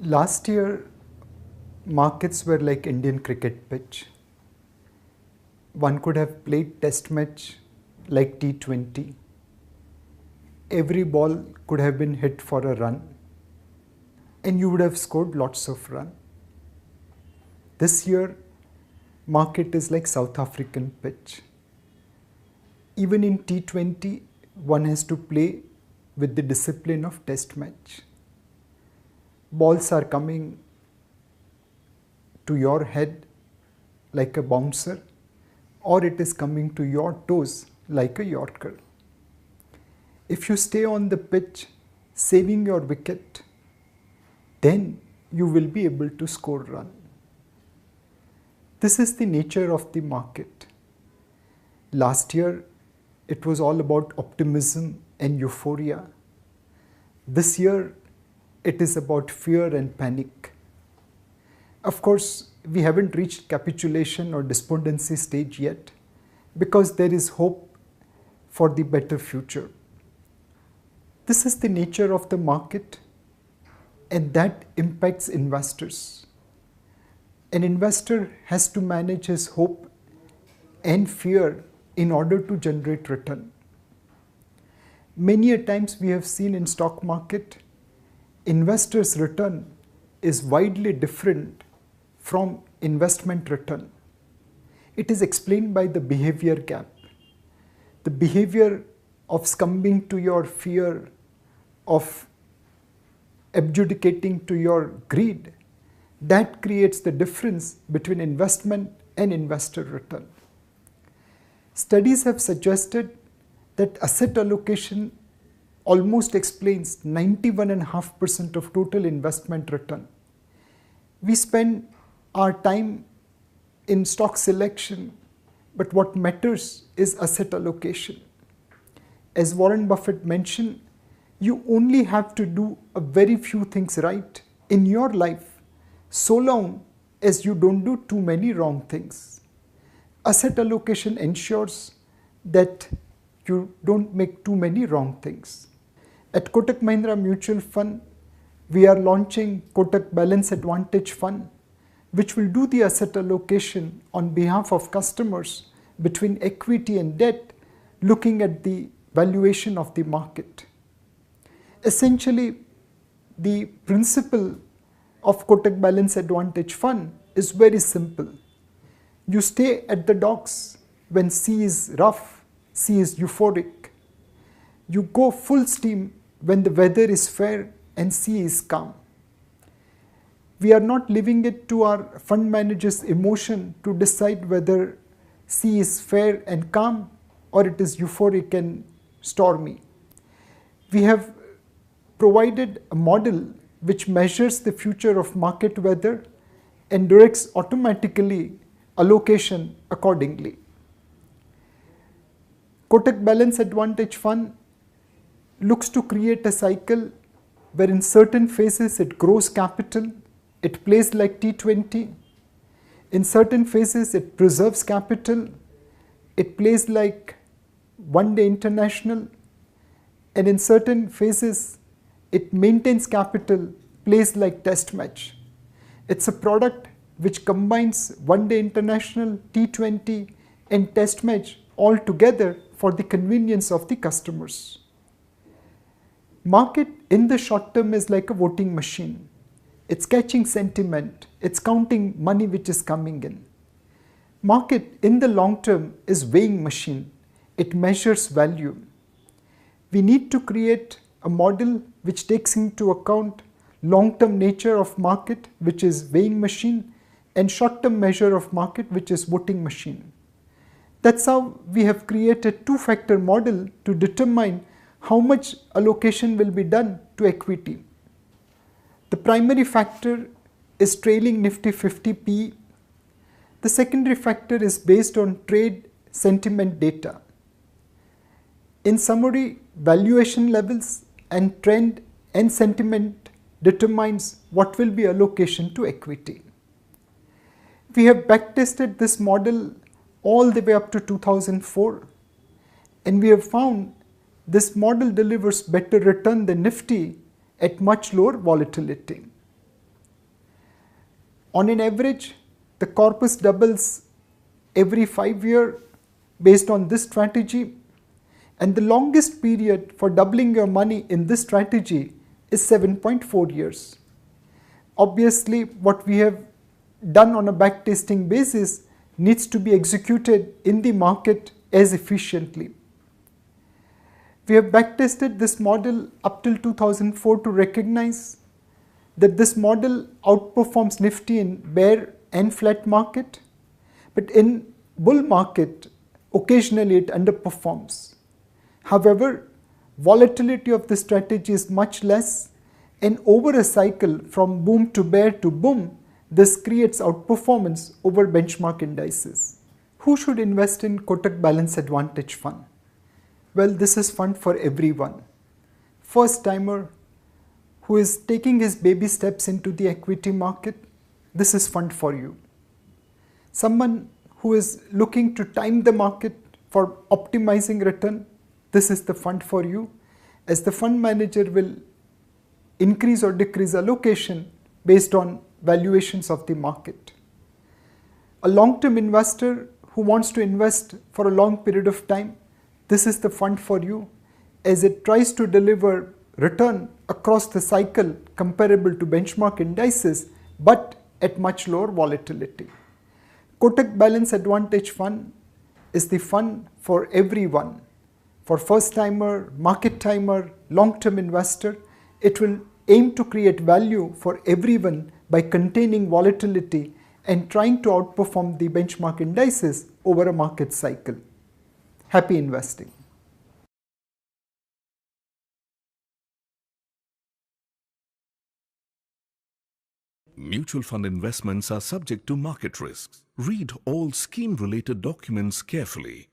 Last year, markets were like Indian cricket pitch. One could have played test match like T20. Every ball could have been hit for a run and you would have scored lots of runs. This year, market is like South African pitch. Even in T20, one has to play with the discipline of test match. Balls are coming to your head like a bouncer, or it is coming to your toes like a yorker. If you stay on the pitch saving your wicket, then you will be able to score run. This is the nature of the market. Last year, it was all about optimism and euphoria. This year, it is about fear and panic. Of course, we haven't reached capitulation or despondency stage yet because there is hope for the better future. This is the nature of the market, and that impacts investors. An investor has to manage his hope and fear in order to generate return. Many a times we have seen in stock market, investors' return is widely different from investment return. It is explained by the behavior gap. The behavior of succumbing to your fear, of abjudicating to your greed, that creates the difference between investment and investor return. Studies have suggested that asset allocation almost explains 91.5% of total investment return. We spend our time in stock selection, but what matters is asset allocation. As Warren Buffett mentioned, you only have to do a very few things right in your life, so long as you don't do too many wrong things. Asset allocation ensures that you don't make too many wrong things. At Kotak Mahindra Mutual Fund, we are launching Kotak Balance Advantage Fund, which will do the asset allocation on behalf of customers between equity and debt, looking at the valuation of the market. Essentially, the principle of Kotak Balance Advantage Fund is very simple. You stay at the docks when sea is rough, sea is euphoric. You go full steam when the weather is fair and sea is calm. We are not leaving it to our fund manager's emotion to decide whether sea is fair and calm or it is euphoric and stormy. We have provided a model which measures the future of market weather and directs automatically allocation accordingly. Kotak Balance Advantage Fund looks to create a cycle where in certain phases it grows capital, it plays like T20. In certain phases it preserves capital, it plays like one day international, and in certain phases it maintains capital, plays like test match. It's a product which combines one day international, T20 and test match all together for the convenience of the customers. Market in the short term is like a voting machine. It's catching sentiment, it's counting money which is coming in. Market in the long term is weighing machine. It measures value. We need to create a model which takes into account long-term nature of market, which is weighing machine, and short-term measure of market, which is voting machine. That's how we have created two-factor model to determine how much allocation will be done to equity. The primary factor is trailing Nifty 50 PE. The secondary factor is based on trade sentiment data. In summary, valuation levels and trend and sentiment determines what will be allocation to equity. We have backtested this model all the way up to 2004, and we have found this model delivers better return than Nifty at much lower volatility. On an average, the corpus doubles every 5 years based on this strategy, and the longest period for doubling your money in this strategy is 7.4 years. Obviously, what we have done on a backtesting basis needs to be executed in the market as efficiently. We have backtested this model up till 2004 to recognize that this model outperforms Nifty in bear and flat market, but in bull market, occasionally it underperforms. However, volatility of the strategy is much less, and over a cycle from boom to bear to boom, this creates outperformance over benchmark indices. Who should invest in Kotak Balance Advantage Fund? Well, this is fund for everyone. First timer who is taking his baby steps into the equity market, this is fund for you. Someone who is looking to time the market for optimizing return, this is the fund for you, as the fund manager will increase or decrease allocation based on valuations of the market. A long-term investor who wants to invest for a long period of time, this is the fund for you, as it tries to deliver return across the cycle comparable to benchmark indices, but at much lower volatility. Kotak Balance Advantage Fund is the fund for everyone. For first timer, market timer, long-term investor, it will aim to create value for everyone by containing volatility and trying to outperform the benchmark indices over a market cycle. Happy investing. Mutual fund investments are subject to market risks. Read all scheme-related documents carefully.